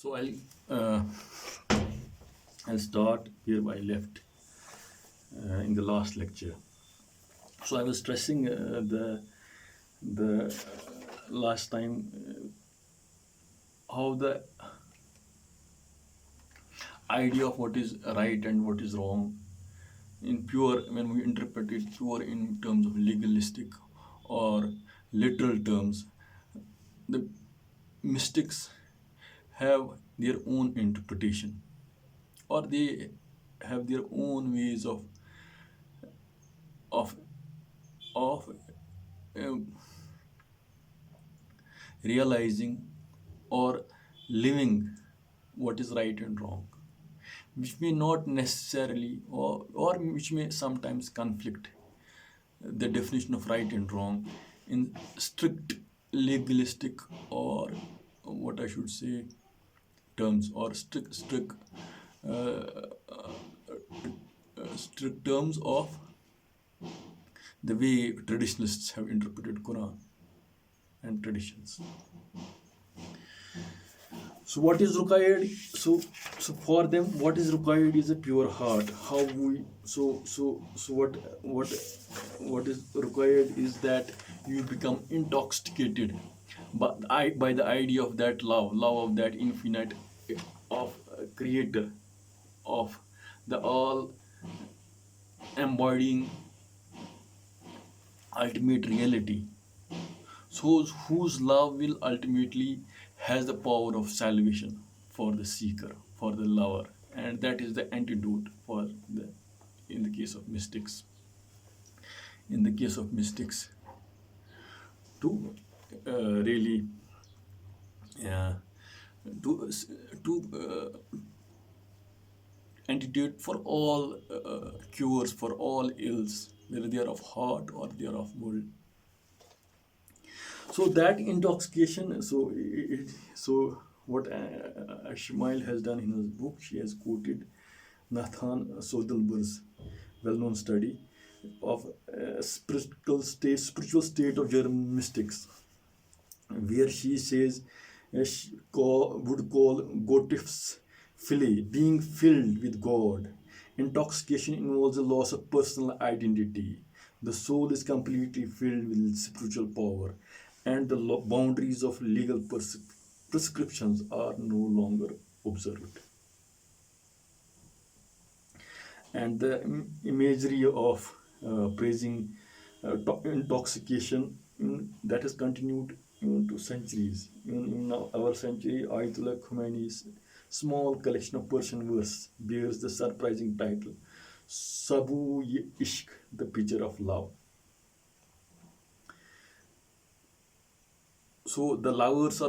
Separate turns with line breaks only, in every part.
So uh, I'll start where I left in the last lecture. So I was stressing the last time how the idea of what is right and what is wrong in pure, when we interpret it pure in terms of legalistic or literal terms, the mystics have their own interpretation, or they have their own ways of of um, realizing or living what is right and wrong, which may not necessarily, or which may sometimes conflict the definition of right and wrong in strict legalistic, or what I should say, terms, or strict terms of the way traditionalists have interpreted Quran and traditions. So what is required? So for them, what is required is a pure heart. How we so what is required is that you become intoxicated by the idea of that love of that infinite, of creator, of the all embodying ultimate reality. So whose love will ultimately has the power of salvation for the seeker, for the lover, and that is the antidote for the in the case of mystics. In the case of mystics, to really uh, to to antidote for all cures for all ills, whether they are of heart or they are of world. So that intoxication, so what Ishmael has done in his book, she has quoted Nathan Sodelberg's well-known study of spiritual state of German mystics, where she says would call Gottesfille being filled with God. Intoxication involves a loss of personal identity. The soul is completely filled with spiritual power, and the boundaries of legal prescriptions are no longer observed. And the imagery of praising intoxication, that has continued into centuries. In our century, Ayatollah Khomeini's small collection of Persian verse bears the surprising title Sabu-i-Ishq, the picture of love. So the lovers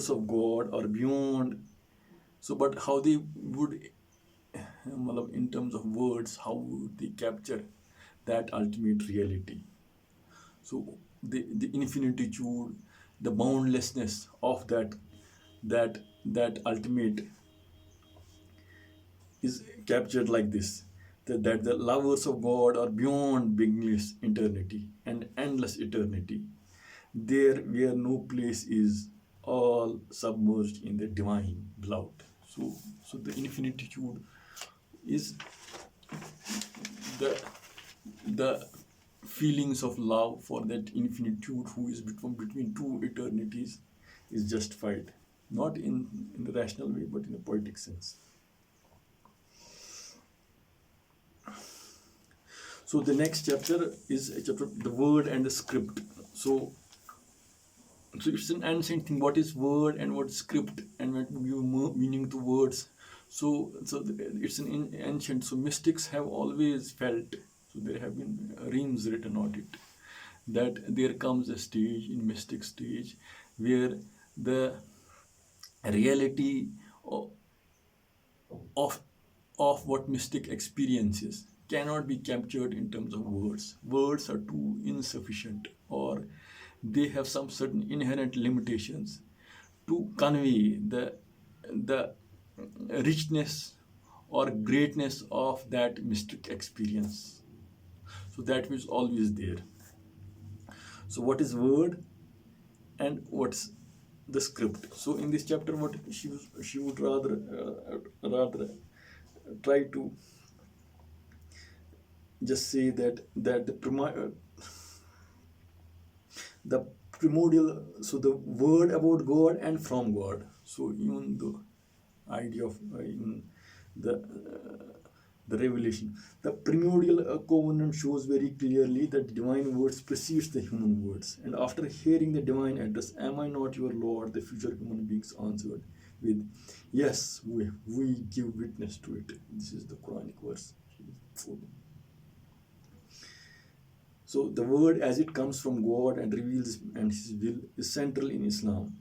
of God are beyond. So, but how they would, in terms of words, how would they capture that ultimate reality? So the infinitude, the boundlessness of that ultimate is captured like this: that the lovers of God are beyond beginningless eternity and endless eternity. There where no place is, all submerged in the divine beloved. So the infinitude is the the feelings of love for that infinitude who is between two eternities is justified, not in the rational way, but in a poetic sense. So the next chapter is a chapter, the word and the script. So it's an ancient thing. What is word and what is script, and what give meaning to words? So it's an ancient. So mystics have always felt. So there have been reams written on it, that there comes a stage in mystic stage where the reality of of what mystic experiences cannot be captured in terms of words. Words are too insufficient, or they have some certain inherent limitations to convey the richness or greatness of that mystic experience. So that was always there. So what is word and what's the script. So in this chapter, what she would rather try to just say that the primordial, so the word about God and from God. So even the idea of in the revelation, the primordial covenant shows very clearly that divine words precedes the human words. And after hearing the divine address, "Am I not your Lord?" the future human beings answered with, "Yes, we give witness to it." This is the Quranic verse. So the word as it comes from God and reveals and His will is central in Islam.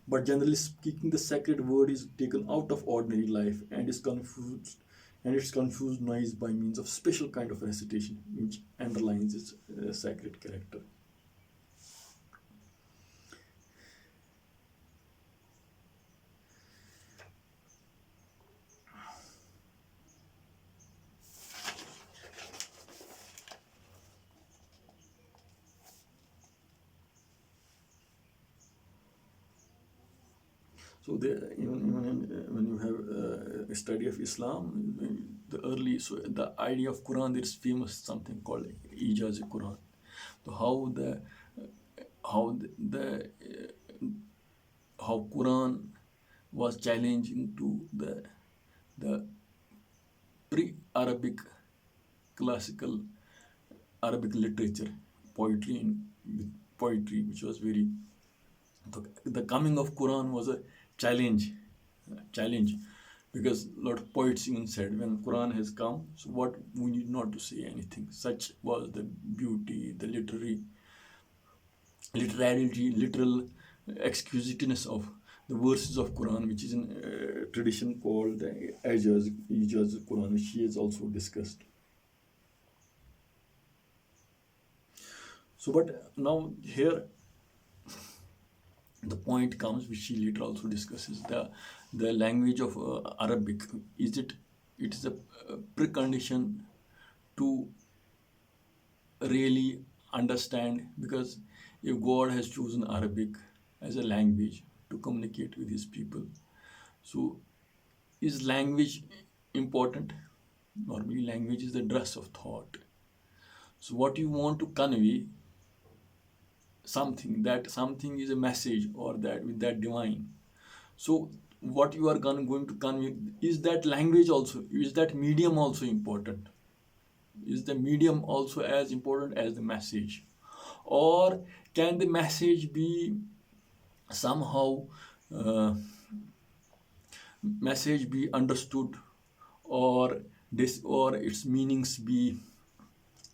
But generally speaking, the sacred word is taken out of ordinary life and is confused, and it's confused noise by means of special kind of recitation which underlines its sacred character. So even when you have a study of Islam, the early, so the idea of Quran, there is famous something called Ijaz Quran. So how how Quran was challenging to the pre-Arabic classical Arabic literature, poetry and with poetry, which was very, the coming of Quran was a challenge, because a lot of poets even said when Quran has come, so what, we need not to say anything. Such was the beauty, the literal exquisiteness of the verses of Quran, which is in a tradition called the Ijaz Quran, which she has also discussed. So, but now here the point comes, which she later also discusses, the language of Arabic. It is a precondition to really understand, because if God has chosen Arabic as a language to communicate with His people, so is language important? Normally, language is the dress of thought. So, what you want to convey, that something is a message, or that with that divine. So, what you are going to convey, is that language also, is that medium also important? Is the medium also as important as the message? Or can the message be somehow message be understood, or or its meanings be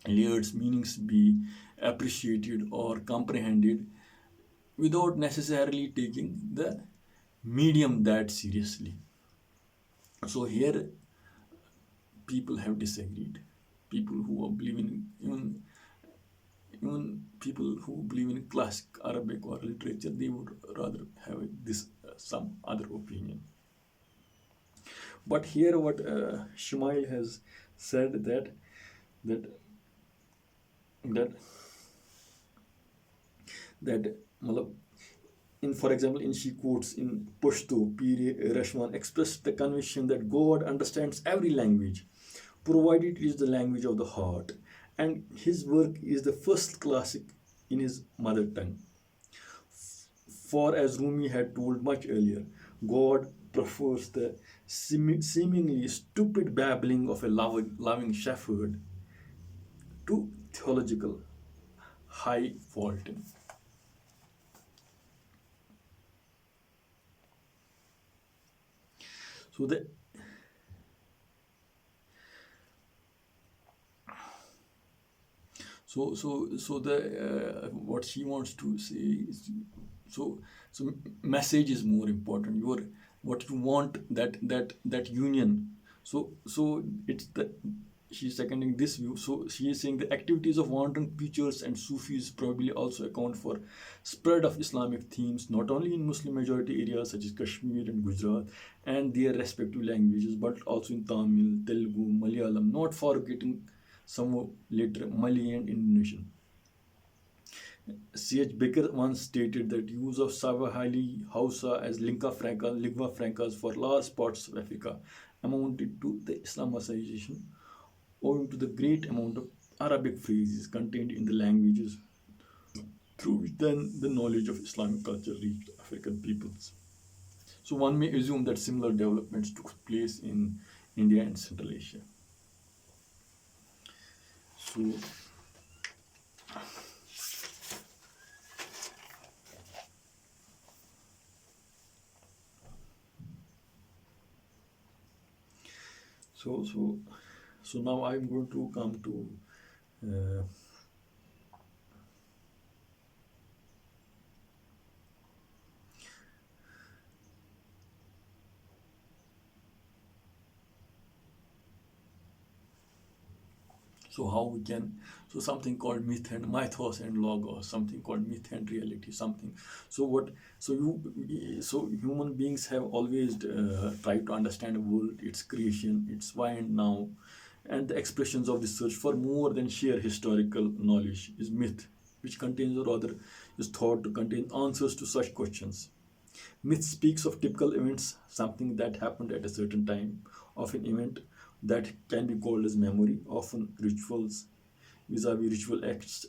layered, meanings be appreciated or comprehended without necessarily taking the medium that seriously? So here people have disagreed. People who believe in even people who believe in classic Arabic or literature, they would rather have this some other opinion. But here, what Shumail has said, that that that in, for example, in she quotes in Pashto, Pir Rashwan expressed the conviction that God understands every language, provided it is the language of the heart, and his work is the first classic in his mother tongue. For as Rumi had told much earlier, God prefers the seemingly stupid babbling of a loving shepherd to theological high faulting. So the so the what she wants to say is, so message is more important. Your what you want, that union. So it's the she's seconding this view. So she is saying the activities of wandering preachers and Sufis probably also account for spread of Islamic themes not only in Muslim majority areas such as Kashmir and Gujarat and their respective languages, but also in Tamil, Telugu, Malayalam, not forgetting some later Malay and Indonesian. C.H. Baker once stated that use of Swahili Hausa as lingua francas for large parts of Africa amounted to the Islamicization owing to the great amount of Arabic phrases contained in the languages through which then the knowledge of Islamic culture reached African peoples. So one may assume that similar developments took place in India and Central Asia. So, so, so, so now I'm going to come to uh, so how we can, so something called myth and mythos and logos, something called myth and reality, something. So what? So human beings have always tried to understand the world, its creation, its why and now, and the expressions of the search for more than sheer historical knowledge is myth, which contains or rather is thought to contain answers to such questions. Myth speaks of typical events, something that happened at a certain time, of an event that can be called as memory, often rituals, vis-a-vis ritual acts.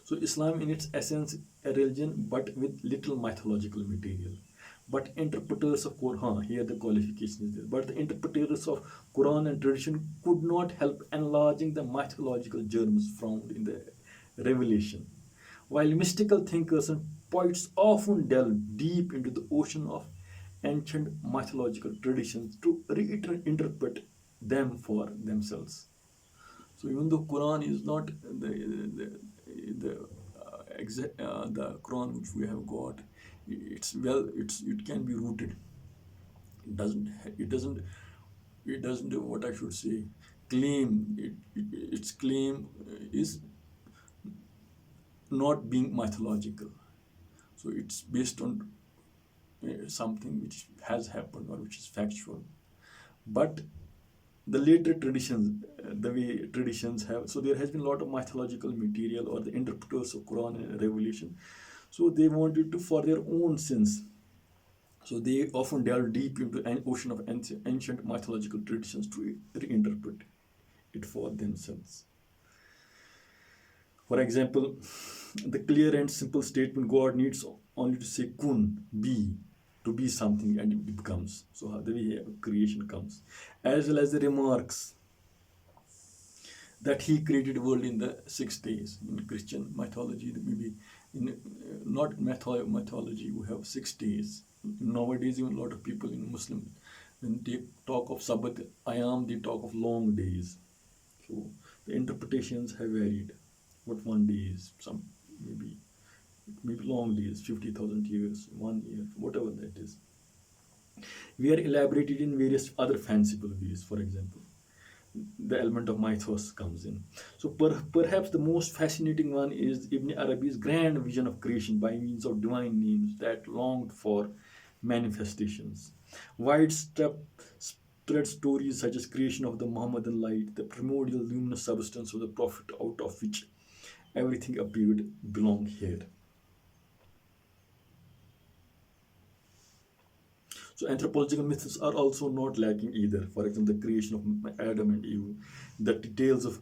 So Islam in its essence a religion but with little mythological material. But interpreters of Quran, here the qualification is there, but the interpreters of Quran and tradition could not help enlarging the mythological germs found in the revelation. While mystical thinkers and poets often delve deep into the ocean of ancient mythological traditions to reinterpret them for themselves. So even though Quran is not the Quran which we have got, it can be rooted. It doesn't it doesn't it doesn't what I should say claim its claim is not being mythological. So it's based on something which has happened or which is factual. But the later traditions, the way traditions have, so there has been a lot of mythological material or the interpreters of Quran and Revelation. So they wanted to for their own sins. So they often delve deep into an ocean of ancient mythological traditions to reinterpret it for themselves. For example, the clear and simple statement God needs only to say kun, be, to be something and it becomes. So the way creation comes. As well as the remarks that he created the world in the 6 days. In Christian mythology, maybe in not mythology, we have 6 days. Nowadays, even a lot of people in Muslim, when they talk of Sabbath, ayam, they talk of long days. So the interpretations have varied. What one day is, some maybe long days, 50,000 years, 1 year, whatever that is. We are elaborated in various other fanciful ways. For example, the element of mythos comes in. So perhaps the most fascinating one is Ibn Arabi's grand vision of creation by means of divine names that longed for manifestations. Widespread spread stories such as creation of the Muhammadan light, the primordial luminous substance of the Prophet out of which everything appeared belong here. So anthropological myths are also not lacking either. For example, the creation of Adam and Eve, the details of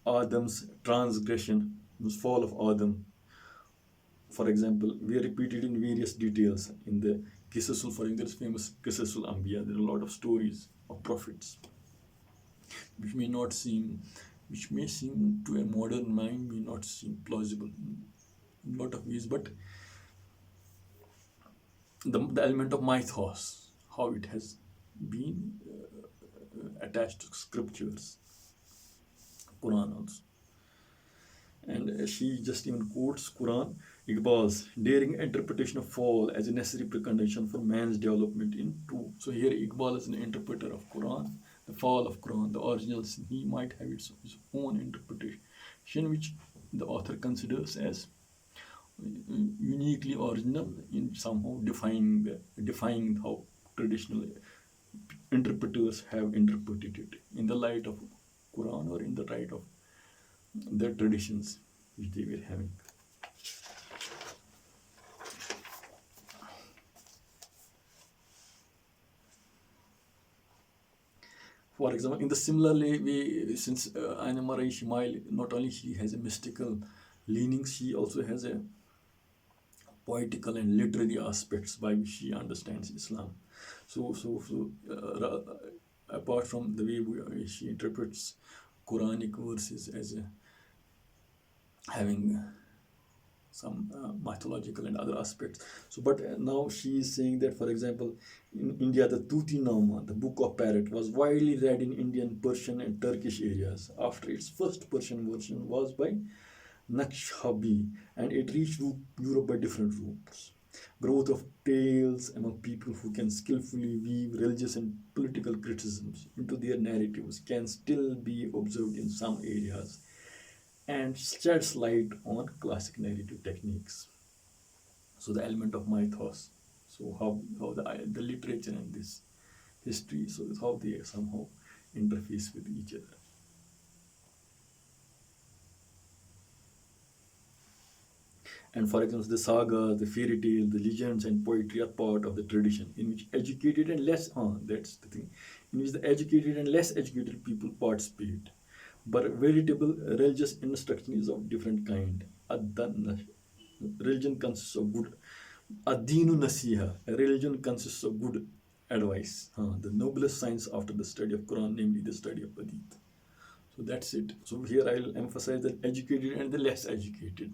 Adam's transgression, the fall of Adam, for example, we are repeated in various details in the Qisasul. For example, there's famous Qisasul Anbiya. There are a lot of stories of prophets, which which may seem to a modern mind may not seem plausible in a lot of ways, but the element of mythos, how it has been attached to scriptures, Quran also. And she just even quotes Quran, Iqbal's daring interpretation of fall as a necessary precondition for man's development into. So here Iqbal is an interpreter of Quran, the fall of Quran, the original sin. He might have his own interpretation, which the author considers as uniquely original in somehow defying how traditional interpreters have interpreted it in the light of Quran or in the right of their traditions which they were having. For example, in the similarly way, since Annemarie Schimmel, not only she has a mystical leaning, she also has a poetical and literary aspects by which she understands Islam. Apart from the way she interprets Quranic verses as having some mythological and other aspects. But now she is saying that, for example, in India, the Tutinama, the Book of Parrot, was widely read in Indian, Persian, and Turkish areas. After its first Persian version was by Naqshbandi, and it reached Europe by different routes. Growth of tales among people who can skillfully weave religious and political criticisms into their narratives can still be observed in some areas and sheds light on classic narrative techniques. So the element of mythos. So how the literature and this history, so how they somehow interface with each other. And for example, the saga, the fairy tale, the legends, and poetry are part of the tradition in which educated and less, that's the thing, in which the educated and less educated people participate. But veritable religious instruction is of different kind. Religion consists of good. Adinu nasiha. Religion consists of good advice. The noblest science after the study of Quran, namely the study of Hadith. So that's it. So here I'll emphasize the educated and the less educated.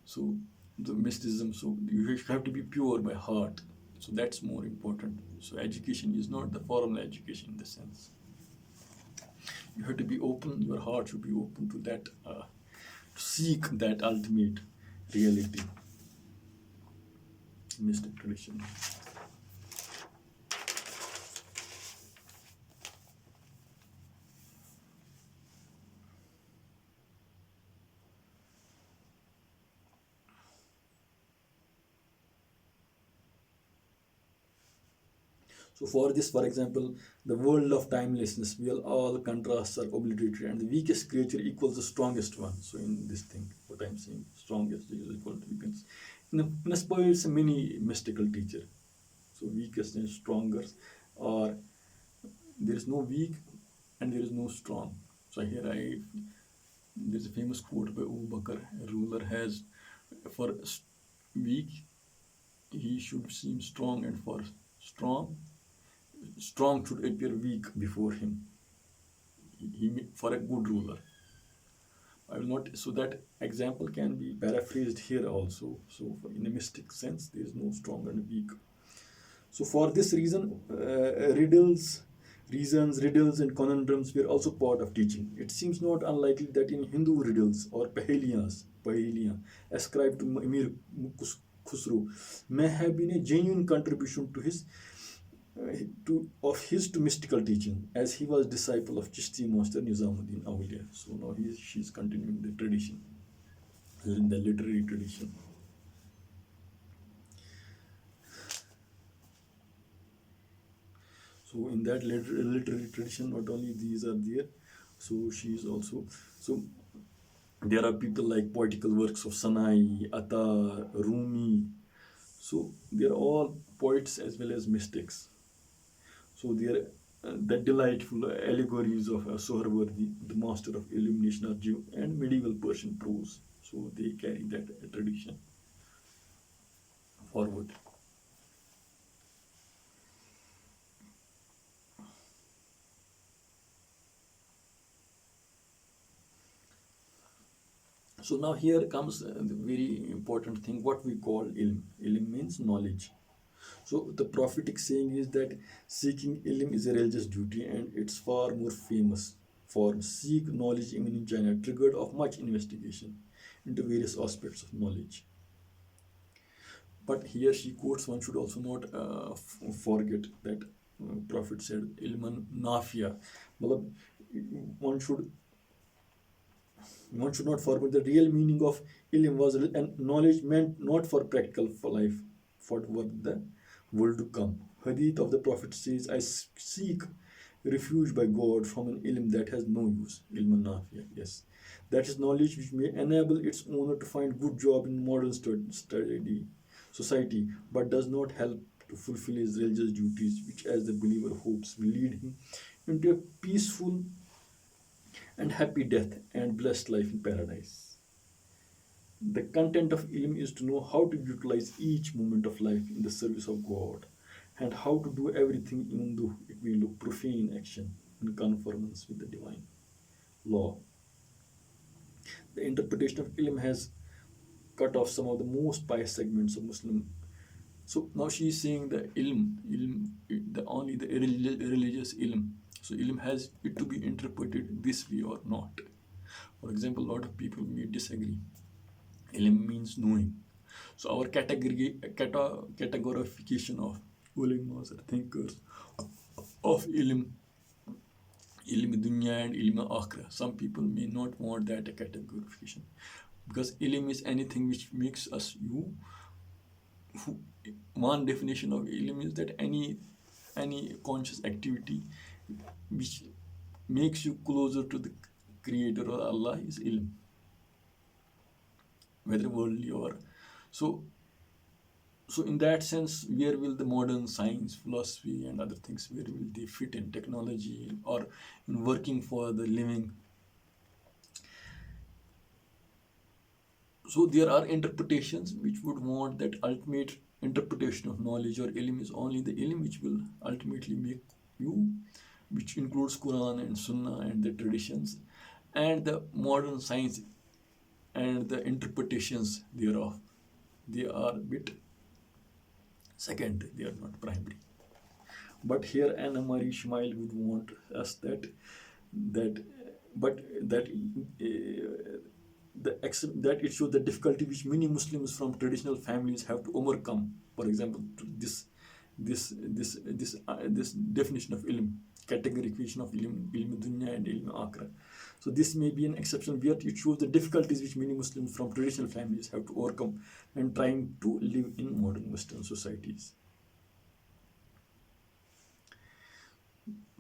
So the mysticism, so you have to be pure by heart. So that's more important. So education is not the formal education in the sense. You have to be open, your heart should be open to that, to seek that ultimate reality. Mystic tradition. So for this, for example, the world of timelessness, where all contrasts are obliterated and the weakest creature equals the strongest one. So in this thing, what I'm saying, strongest is equal to weakest. In a spy, it's a mini mystical teacher. So weakest and stronger, or there is no weak and there is no strong. So here there's a famous quote by Abu Bakr: a ruler has, for weak, he should seem strong, and for strong should appear weak before him. For a good ruler. I will not. So that example can be paraphrased here also. So in a mystic sense, there is no strong and weak. So for this reason, riddles, and conundrums were also part of teaching. It seems not unlikely that in Hindu riddles or paheliyan ascribed to Amir Khusro may have been a genuine contribution to his to mystical teaching, as he was disciple of Chishti master Nizamuddin Awliya. So now she's continuing the tradition, in the literary tradition. So in that literary tradition, not only these are there, so she is also, so there are people like poetical works of Sanai, Attar, Rumi. So they are all poets as well as mystics. So they are the delightful allegories of Sohrawardi, the master of illumination, of Jew, and medieval Persian prose. So they carry that tradition forward. So now here comes the very important thing, what we call ilm. Ilm means knowledge. So the prophetic saying is that seeking ilm is a religious duty, and it's far more famous for seek knowledge even in China, triggered of much investigation into various aspects of knowledge. But here she quotes, one should also not forget that Prophet said ilman nafia. One should one should not forget the real meaning of ilm was knowledge meant not for practical for life, for the world to come. Hadith of the Prophet says, I seek refuge by God from an ilm that has no use, ilm nafiya, yes. That is knowledge which may enable its owner to find good job in modern study society, but does not help to fulfill his religious duties, which as the believer hopes will lead him into a peaceful and happy death and blessed life in paradise. The content of ilm is to know how to utilize each moment of life in the service of God and how to do everything even though it may look profane action in conformance with the divine law. The interpretation of ilm has cut off some of the most pious segments of Muslim. So now she is saying the ilm, the only the religious ilm. So ilm has it to be interpreted this way or not. For example, a lot of people may disagree. Ilm means knowing. So our categorification of ulemas or thinkers of ilm dunya and ilm akhirah. Some people may not want that categorification because ilm is anything which makes us you. One definition of ilm is that any conscious activity which makes you closer to the Creator or Allah is ilm, whether worldly or so. So in that sense, where will the modern science, philosophy, and other things, where will they fit in technology or in working for the living? So there are interpretations which would want that ultimate interpretation of knowledge or ilm is only the ilm which will ultimately make you, which includes Quran and Sunnah and the traditions, and the modern science and the interpretations thereof. They are a bit secondary, they are not primary. But here Annemarie SUHAIL would want us that but that that it shows the difficulty which many Muslims from traditional families have to overcome. For example, this definition of ilm, categorization of ilm dunya and ilm akhirah. So this may be an exception where it shows the difficulties which many Muslims from traditional families have to overcome when trying to live in modern Western societies.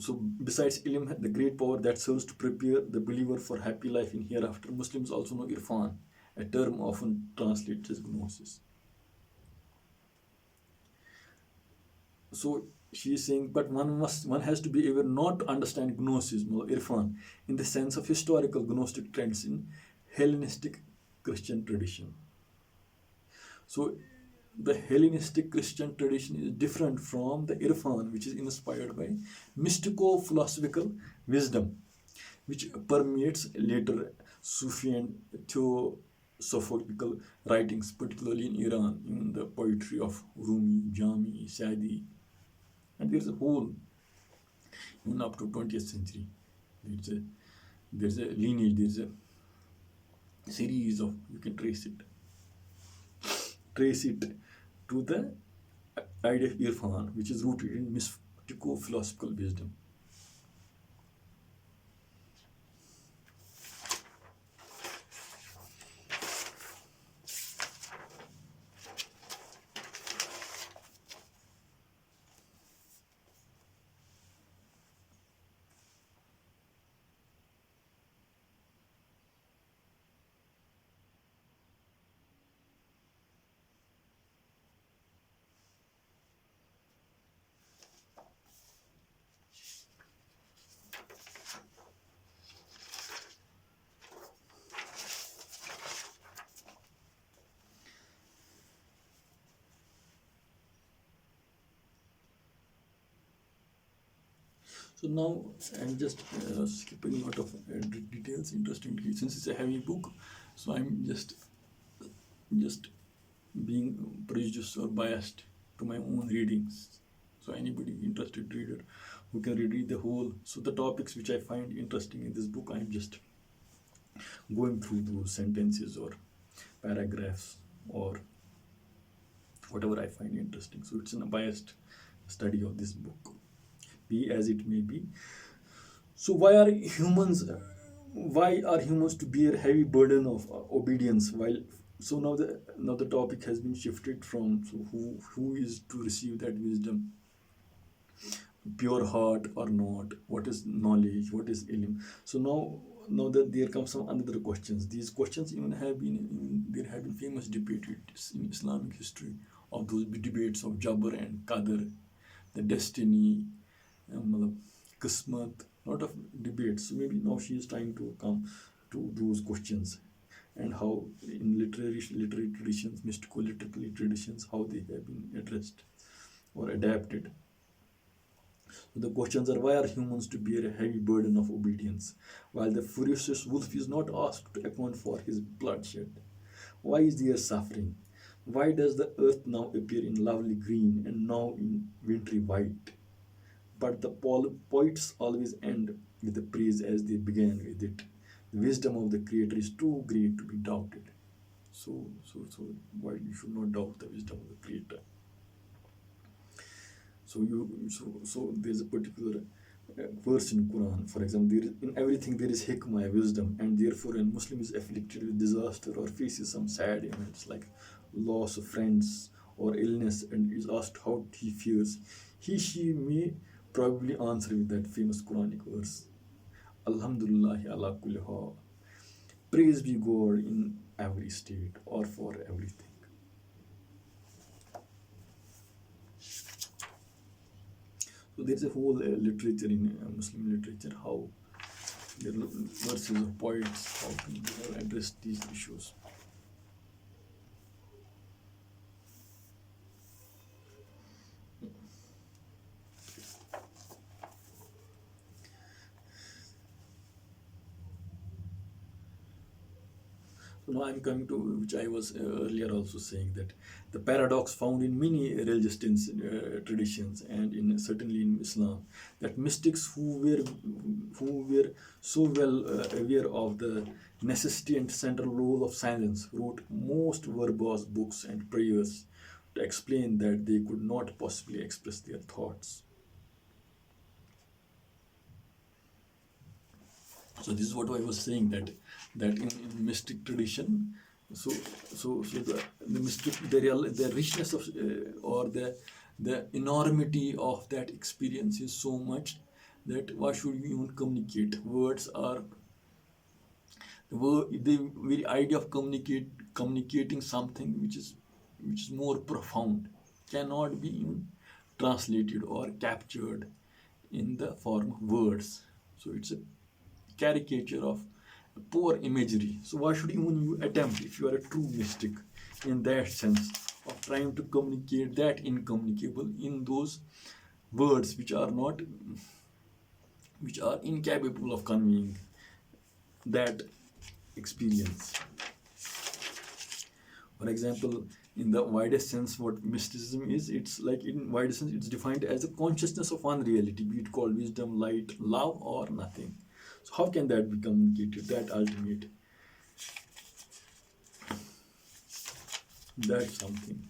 So besides ilm, the great power that serves to prepare the believer for happy life in hereafter, Muslims also know irfan, a term often translated as gnosis. So she is saying, but one has to be aware not to understand gnosis or irfan in the sense of historical gnostic trends in Hellenistic Christian tradition. So the Hellenistic Christian tradition is different from the irfan, which is inspired by mystico-philosophical wisdom, which permeates later Sufi and theosophical writings, particularly in Iran, in the poetry of Rumi, Jami, Sadi. And there's a whole, even up to 20th century, there's a lineage, there's a series of, you can trace it to the idea of irfan, which is rooted in mystico-philosophical wisdom. So now I'm just skipping a lot of details, interesting details. Since it's a heavy book, so I'm just being prejudiced or biased to my own readings. So anybody interested reader who can read the whole. So the topics which I find interesting in this book, I'm just going through those sentences or paragraphs or whatever I find interesting. So it's a biased study of this book, be as it may be. So why are humans to bear heavy burden of obedience while so now the topic has been shifted from so who is to receive that wisdom. pure heart or not, what is knowledge, what is ilm. So now that there comes some another questions. These questions even have been there have been famous debates in Islamic history of those debates of Jabr and Qadr, the destiny, Qismat, lot of debates. So maybe now she is trying to come to those questions, and how in literary traditions, mystical literary traditions, how they have been addressed or adapted. So the questions are: why are humans to bear a heavy burden of obedience, while the ferocious wolf is not asked to account for his bloodshed? Why is there suffering? Why does the earth now appear in lovely green and now in wintry white? But the poets always end with the praise as they began with it. The wisdom of the Creator is too great to be doubted. So why you should not doubt the wisdom of the Creator? So there's a particular verse in Quran. For example, in everything there is hikmah, wisdom, and therefore when Muslim is afflicted with disaster or faces some sad events like loss of friends or illness and is asked how he fears, she may probably answer with that famous Quranic verse: Alhamdulillah ala kulli hal. Praise be God in every state or for everything. So there's a whole literature in Muslim literature, how there are verses of poets, how people have addressed these issues. So now I'm coming to which I was earlier also saying, that the paradox found in many religious traditions and in certainly in Islam, that mystics who were so well aware of the necessity and central role of silence wrote most verbose books and prayers to explain that they could not possibly express their thoughts. So this is what I was saying, that in mystic tradition, so the mystic, the richness of or the enormity of that experience is so much that why should you even communicate? Words are the very idea of communicating something which is more profound cannot be even translated or captured in the form of words. So it's a caricature of poor imagery. So why should even you attempt, if you are a true mystic in that sense of trying to communicate that incommunicable in those words which are incapable of conveying that experience. For example, in the widest sense, what mysticism is, it's like in widest sense, it's defined as a consciousness of one reality, be it called wisdom, light, love, or nothing. So how can that be communicated? That ultimate, that's something.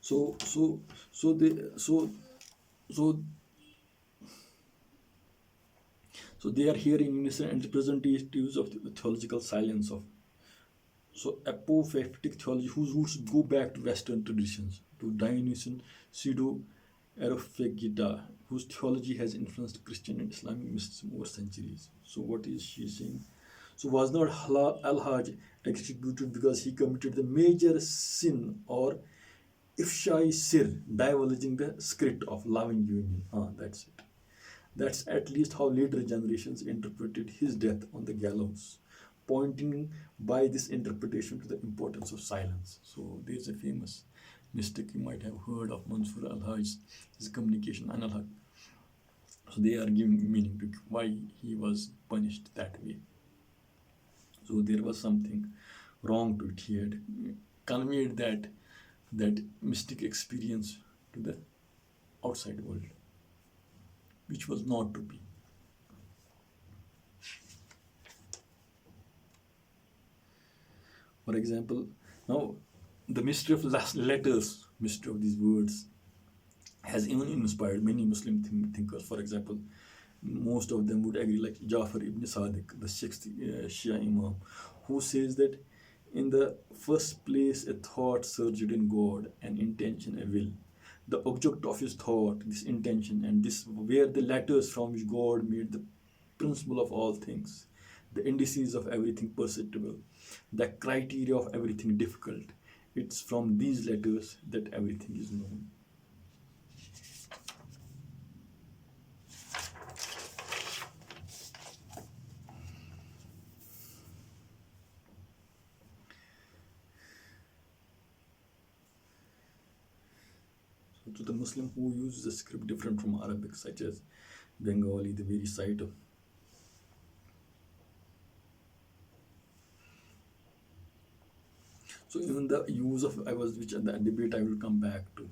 So they are here in unison and representatives of the theological silence of apophatic theology, whose roots go back to Western traditions, to Dionysian pseudo Areopagita, whose theology has influenced Christian and Islamic mysticism over centuries. So what is she saying? So was not Al-Hajj executed because he committed the major sin, or ifshai sir, divulging the secret of loving union? That's it. That's at least how later generations interpreted his death on the gallows, pointing by this interpretation to the importance of silence. So there's a famous mystic you might have heard of, Mansur al-Hajj, his communication analog. So they are giving meaning to why he was punished that way. So there was something wrong to it. He had conveyed that mystic experience to the outside world, which was not to be. For example, now the mystery of last letters, mystery of these words, has even inspired many Muslim thinkers. For example, most of them would agree, like Jafar ibn Sadiq, the sixth Shia Imam, who says that In the first place, a thought surged in God, an intention, a will. The object of his thought, this intention, and this were the letters from which God made the principle of all things, the indices of everything perceptible, the criteria of everything difficult. It's from these letters that everything is known. So, to the Muslim who uses a script different from Arabic, such as Bengali, the very sight of so even the use of I was which the debate I will come back to.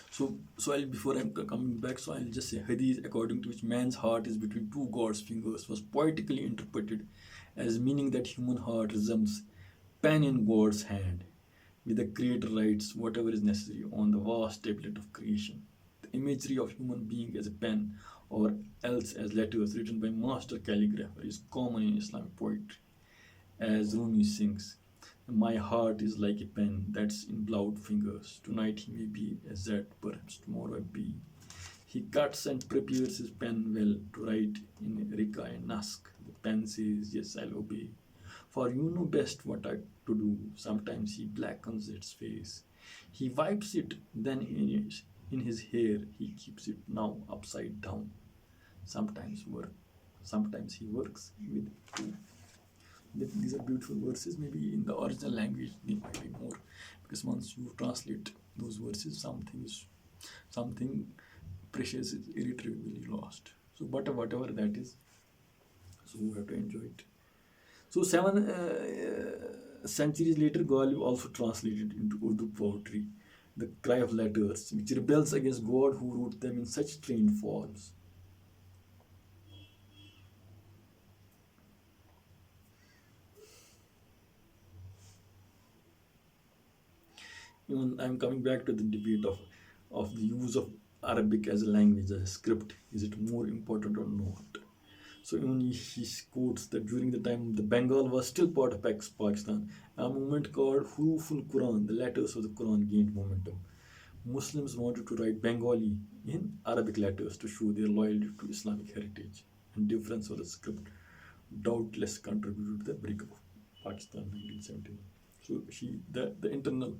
So I'll, before I'm coming back, so I'll just say Hadith, according to which man's heart is between two God's fingers, was poetically interpreted as meaning that human heart resembles pen in God's hand, with the Creator writes whatever is necessary on the vast tablet of creation. The imagery of human being as a pen or else as letters written by master calligrapher is common in Islamic poetry. As Rumi sings, my heart is like a pen that's in blowed fingers. Tonight he may be a Z, perhaps tomorrow a B. He cuts and prepares his pen well to write in Rika and Nask. The pen says, yes, I'll obey. For you know best what I to do. Sometimes he blackens its face. He wipes it, then in his hair he keeps it now upside down. Sometimes he works with two. These are beautiful verses. Maybe in the original language they might be more, because once you translate those verses, something precious is irretrievably lost. So, but whatever that is, so we have to enjoy it. So, seven centuries later, Ghalib also translated into Urdu poetry the cry of letters, which rebels against God who wrote them in such strange forms. Even I'm coming back to the debate of the use of Arabic as a language, as a script. Is it more important or not? So even he quotes that during the time the Bengal was still part of Pakistan, a movement called Huruful Quran, the letters of the Quran, gained momentum. Muslims wanted to write Bengali in Arabic letters to show their loyalty to Islamic heritage, and difference of the script doubtless contributed to the breakup of Pakistan in 1917. So the internal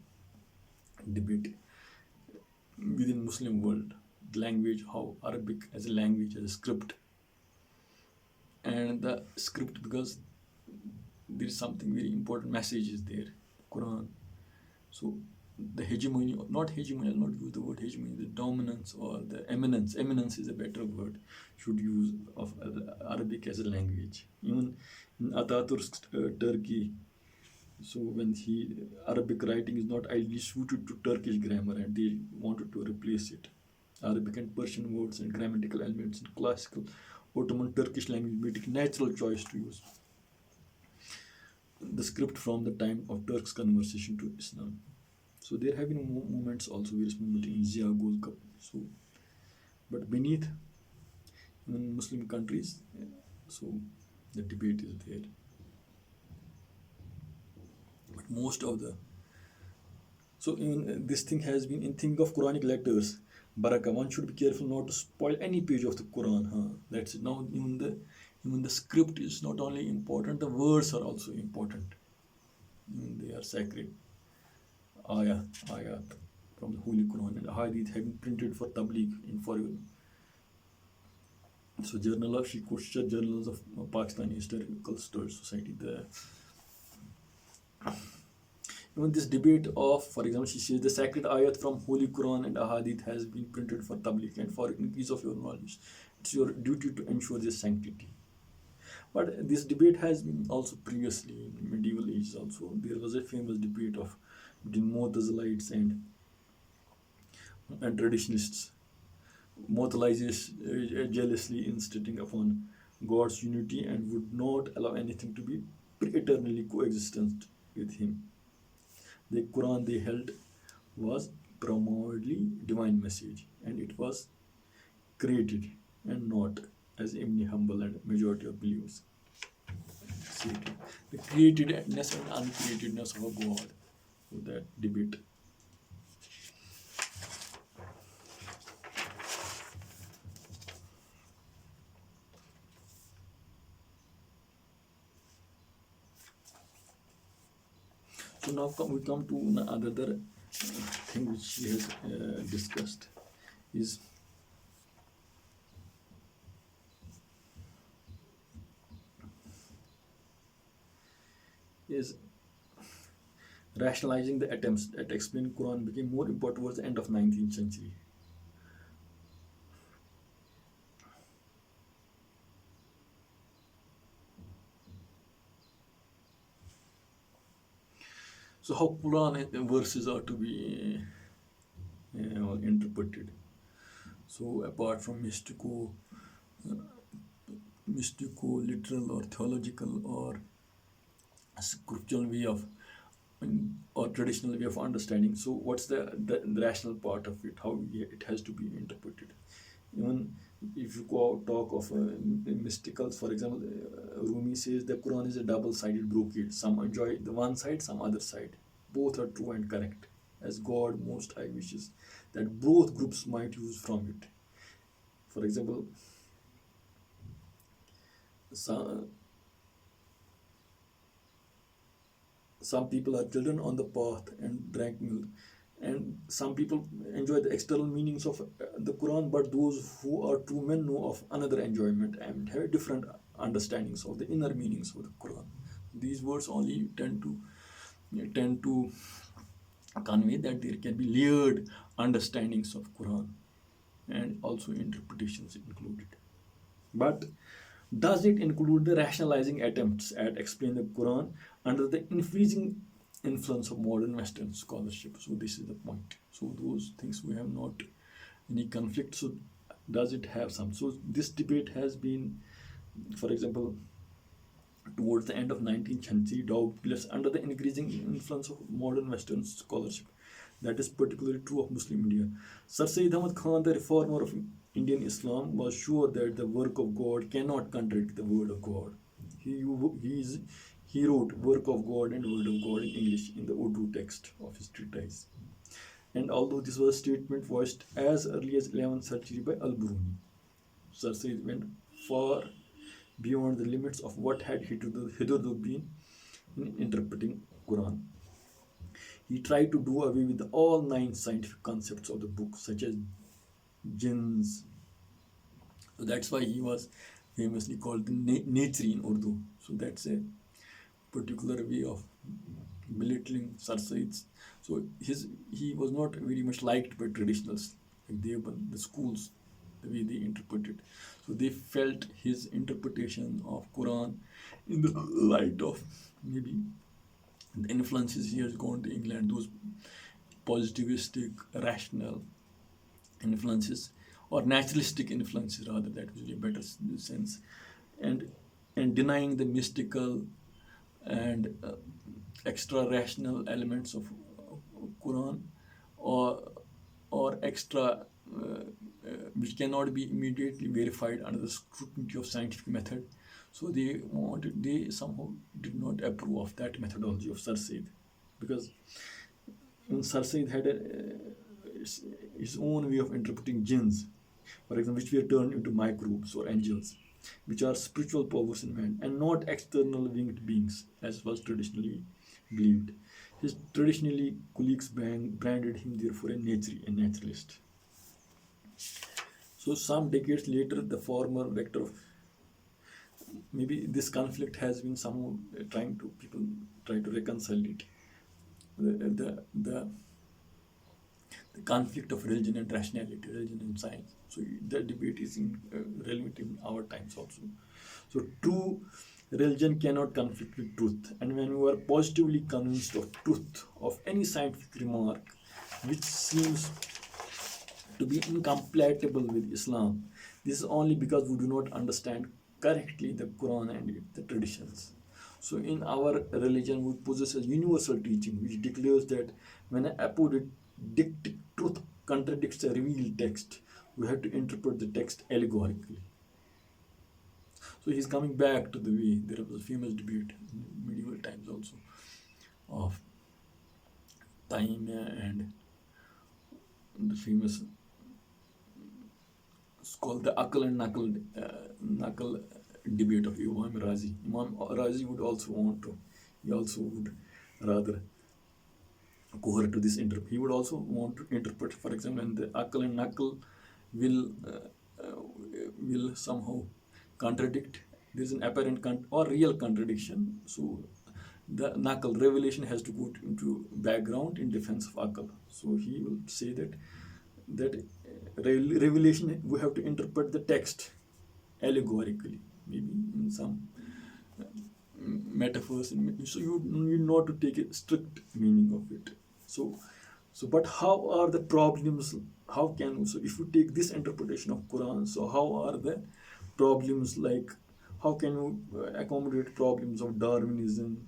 debate within Muslim world, the language, how Arabic as a language, as a script, and the script, because there is something very important message is there, Quran. So the hegemony, not hegemony, I'll not use the word hegemony, the dominance or the eminence is a better word, should use of Arabic as a language. Even in Ataturk's Turkey, so when Arabic writing is not ideally suited to Turkish grammar and they wanted to replace it. Arabic and Persian words and grammatical elements in classical Ottoman Turkish language made it natural choice to use the script from the time of Turks' conversion to Islam. So there have been movements also, various movements in Zia Gold Cup. So, but beneath, in Muslim countries, so the debate is there. But most of the so in this thing has been in think of Quranic letters. Barakah, one should be careful not to spoil any page of the Quran. Huh? That's it. Now even the script is not only important, the words are also important. They are sacred. Ayat from the Holy Quran and Hadith have been printed for tabligh in foreign. So she quotes journals of Pakistani Historical Society. Even this debate of, for example, she says the sacred ayat from Holy Quran and Ahadith has been printed for tabligh and for increase of your knowledge. It's your duty to ensure their sanctity. But this debate has been also previously in medieval ages also. There was a famous debate of between Mu'tazilites and traditionalists. Mu'tazilites jealously insisting upon God's unity and would not allow anything to be eternally coexistent with Him. The Quran they held was primarily divine message, and it was created and not as Ibn Hanbal and majority of believers. fixated. The createdness and uncreatedness of a God. So that debate. So now we come to another thing which she has discussed is is rationalizing the attempts at explaining Quran became more important towards the end of 19th century. So how Quran verses are to be interpreted. So apart from mystical, literal, or theological, or scriptural way of or traditional way of understanding. So what's the rational part of it? How it has to be interpreted? Even if you talk of mysticals, for example, Rumi says the Quran is a double-sided brocade. Some enjoy the one side, some other side. Both are true and correct, as God Most High wishes that both groups might use from it. For example, some people are children on the path and drank milk, and some people enjoy the external meanings of the Quran, but those who are true men know of another enjoyment and have different understandings of the inner meanings of the Quran. These words only tend to convey that there can be layered understandings of Quran and also interpretations included. But does it include the rationalizing attempts at explaining the Quran under the increasing influence of modern Western scholarship? So this is the point. So those things we have not any conflict. So does it have some? So this debate has been, for example, towards the end of 19th century, doubtless under the increasing influence of modern Western scholarship. That is particularly true of Muslim India. Sir Sayyid Ahmad Khan, the reformer of Indian Islam, was sure that the work of God cannot contradict the word of God. He wrote work of God and word of God in English in the Urdu text of his treatise. And although this was a statement voiced as early as 11th century by Al-Biruni, Sir Sayyid went far beyond the limits of what had hitherto been in interpreting Quran. He tried to do away with all 9 scientific concepts of the book, such as jinns. So that's why he was famously called the Natri in Urdu. So that's a particular way of belittling Sir Said's. So he was not very much liked by traditionals, like the schools, the way they interpreted. So they felt his interpretation of Quran in the light of maybe the influences he has gone to England, those positivistic, rational influences, or naturalistic influences rather, that was a better sense, and denying the mystical and extra rational elements of Quran, or extra which cannot be immediately verified under the scrutiny of scientific method. So they somehow did not approve of that methodology of Sir Said, because Sir Said had his own way of interpreting jinns, for example, which were turned into microbes or angels, which are spiritual powers in man and not external winged beings, as was traditionally believed. His traditionally colleagues branded him therefore a naturalist. So some decades later, the former vector of maybe this conflict has been somehow people try to reconcile it. The conflict of religion and rationality, religion and science. So the debate is relevant in our times also. So true religion cannot conflict with truth, and when you are positively convinced of truth of any scientific remark which seems to be incompatible with Islam, this is only because we do not understand correctly the Quran and the traditions. So in our religion, we possess a universal teaching which declares that when an apodictic truth contradicts a revealed text, we have to interpret the text allegorically. So he's coming back to the way. There was a famous debate in medieval times also of time and the famous, it's called the Akal and Nakal debate of Imam Razi. Imam Razi would also want to, he also would rather cohere to this interpret. He would also want to interpret, for example, when the Akal and Nakal will will somehow contradict. There is an apparent or real contradiction. So the Nakal revelation has to go into background in defense of Akal. So he will say that revelation we have to interpret the text allegorically, maybe in some metaphors. So you need not to take a strict meaning of it. So but how are the problems? How can, so if you take this interpretation of Quran, so how are the problems, like how can you accommodate problems of Darwinism,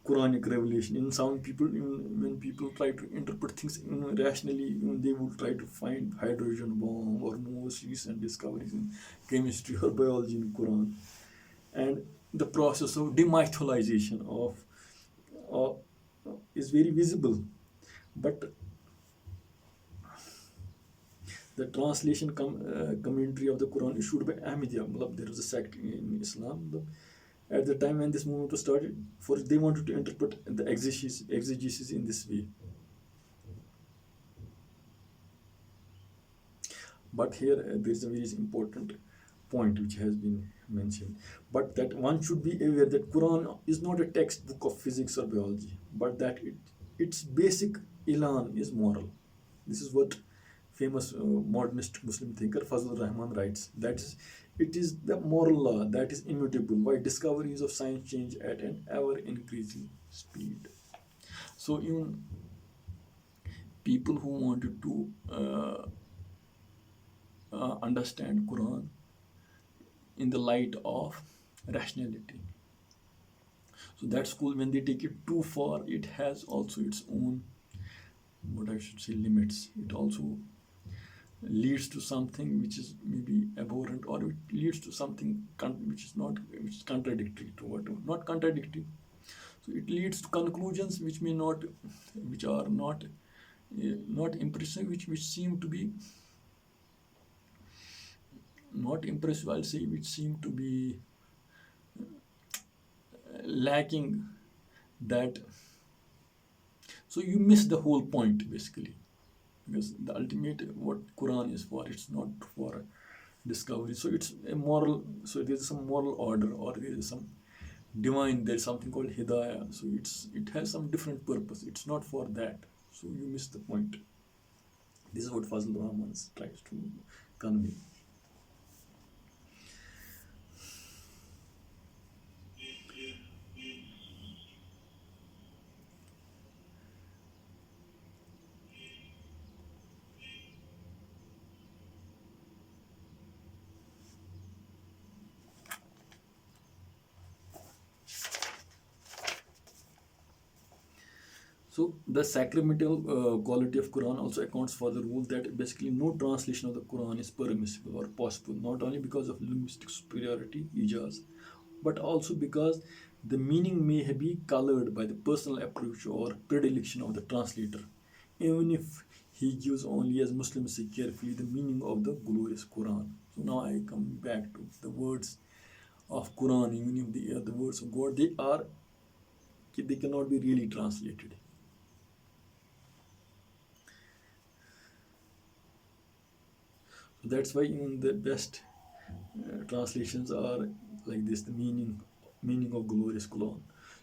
Quranic revelation? In some people, even when people try to interpret things rationally, even they will try to find hydrogen bomb or most recent discoveries in chemistry or biology in Quran, and the process of demytholization of is very visible. But the translation commentary of the Quran issued by Ahmadiyya, there was a sect in Islam at the time when this movement was started, for they wanted to interpret the exegesis in this way. But here there is a very important point which has been mentioned, but that one should be aware that Quran is not a textbook of physics or biology, but that its basic elan is moral. This is what famous modernist Muslim thinker Fazlur Rahman writes. That is, it is the moral law that is immutable, while discoveries of science change at an ever increasing speed. So even people who wanted to understand Quran in the light of rationality, so that school, when they take it too far, it has also its own, what I should say, limits. It also leads to something which is maybe abhorrent, or it leads to something which is contradictory to what, not contradictory. So it leads to conclusions which may not, which are not impressive, which seem to be not impressive, I'll say, which seem to be lacking that. So you miss the whole point basically, because the ultimate what Quran is for, it's not for discovery. So it's a moral, so there's some moral order, or there is some divine, there's something called hidayah. So it has some different purpose, it's not for that. So you miss the point. This is what Fazl Rahman tries to convey. So the sacramental quality of Quran also accounts for the rule that basically no translation of the Quran is permissible or possible, not only because of linguistic superiority, ijaz, but also because the meaning may be colored by the personal approach or predilection of the translator, even if he gives only, as Muslims say carefully, the meaning of the glorious Quran. So now I come back to the words of Quran, even if they are the words of God, they cannot be really translated. That's why even the best translations are like this, the meaning of glorious Quran.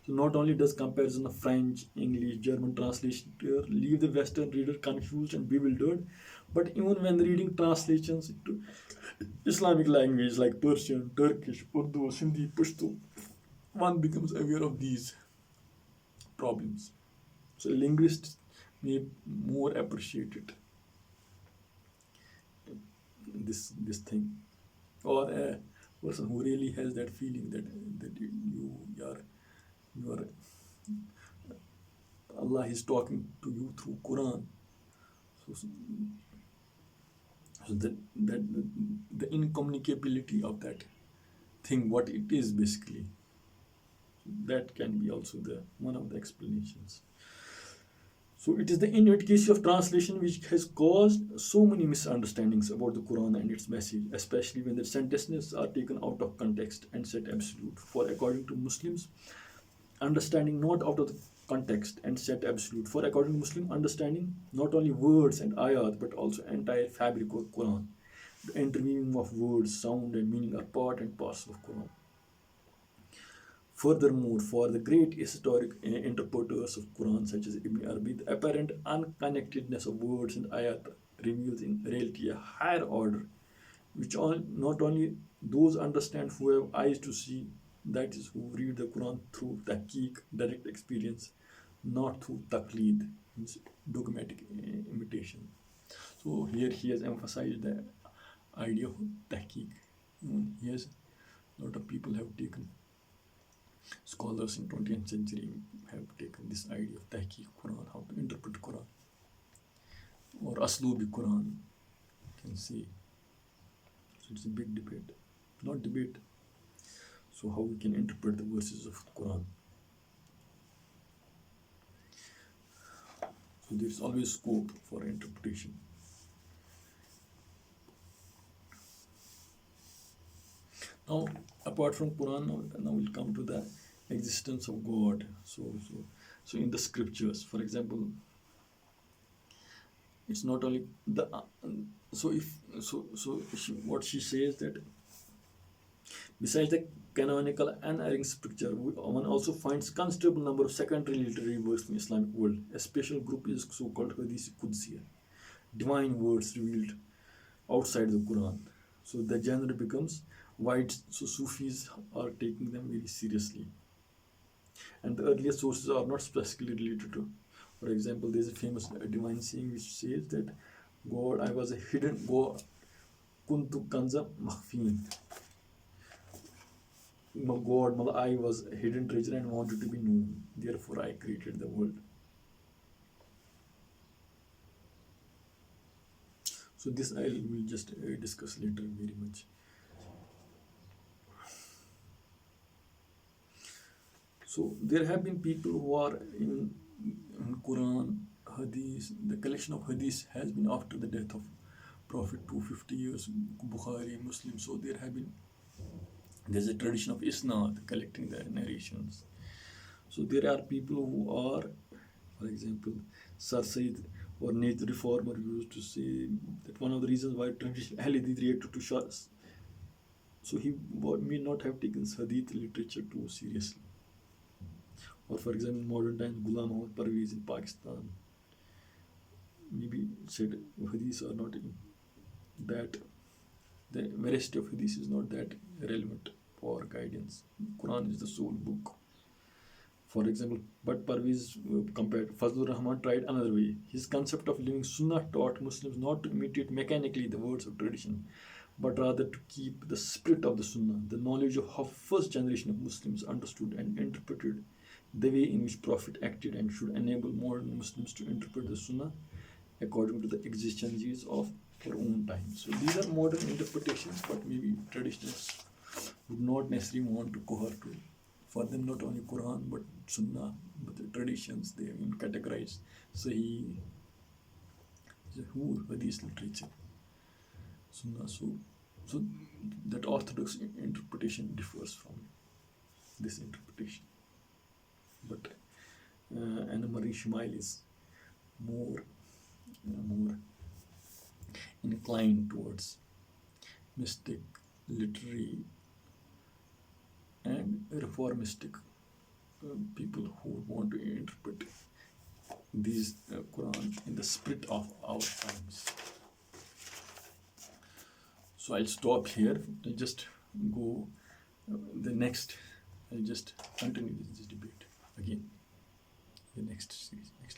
So not only does comparison of French, English, German translation leave the Western reader confused and bewildered, but even when reading translations into Islamic language like Persian, Turkish, Urdu, Sindhi, Pashto, one becomes aware of these problems. So linguists may more appreciate it, this thing, or a person who really has that feeling that you are Allah is talking to you through Quran. So So that the incommunicability of that thing, what it is basically, that can be also the one of the explanations. So it is the inefficacy of translation which has caused so many misunderstandings about the Quran and its message, especially when the sentences are taken out of context and set absolute. For according to Muslims, understanding not out of the context and set absolute. For according to Muslim understanding, not only words and ayat but also entire fabric of Quran. The interweaving of words, sound and meaning are part and parcel of Quran. Furthermore, for the great historic interpreters of Quran such as Ibn Arabi, the apparent unconnectedness of words and ayat reveals in reality a higher order, which not only those understand who have eyes to see, that is, who read the Quran through tahqiq, direct experience, not through taqleed, means dogmatic imitation. So here he has emphasized the idea of tahqiq. Yes, a lot of people have taken, scholars in 20th century have taken this idea of tahqiq Quran, how to interpret Quran, or aslubi Quran, you can see. So it's a big debate, not debate. So how we can interpret the verses of the Quran. So there is always scope for interpretation. Now, apart from Quran, now we'll come to the existence of God. So in the scriptures, for example, it's not only the what she says that besides the canonical unerring scripture, one also finds considerable number of secondary literary works in Islamic world. A special group is so-called Hadith Qudsiya, divine words revealed outside the Quran. So the genre becomes wide. So Sufis are taking them very seriously, and the earliest sources are not specifically related to. For example, there is a famous divine saying which says that God, I was a hidden God, kuntu kanza makhfin. God, I was a hidden treasure and wanted to be known. Therefore, I created the world. So this I will just discuss later very much. So there have bin people who are in Quran, Hadith. The collection of Hadith has been after the death of Prophet 250 years, Bukhari, Muslim. So there's a tradition of Isnad, collecting the narrations. So there are people who are, for example, Sir Said or Nature Reformer used to say that one of the reasons why traditional Hadith reacted to Shahs, so he may not have taken Hadith literature too seriously. Or for example, in modern times, Ghulam Ahmad Parvez in Pakistan maybe said Hadiths are not that, the veracity of Hadith is not that relevant for guidance. Quran is the sole book. For example, but Parvez compared, Fazlur Rahman tried another way. His concept of living Sunnah taught Muslims not to imitate mechanically the words of tradition, but rather to keep the spirit of the Sunnah, the knowledge of how first generation of Muslims understood and interpreted the way in which Prophet acted, and should enable modern Muslims to interpret the Sunnah according to the exigencies of their own time. So these are modern interpretations, but maybe traditionalists would not necessarily want to cohere to. For them, not only Quran but Sunnah, but the traditions they even categorize Sahih, Zuhur, Hadith literature, Sunnah. So that orthodox interpretation differs from this interpretation. But Annemarie SUHAIL is more inclined towards mystic, literary, and reformistic people who want to interpret these Quran in the spirit of our times. So I'll stop here. I'll just go the next. I'll just continue this debate again. The next series, next lecture.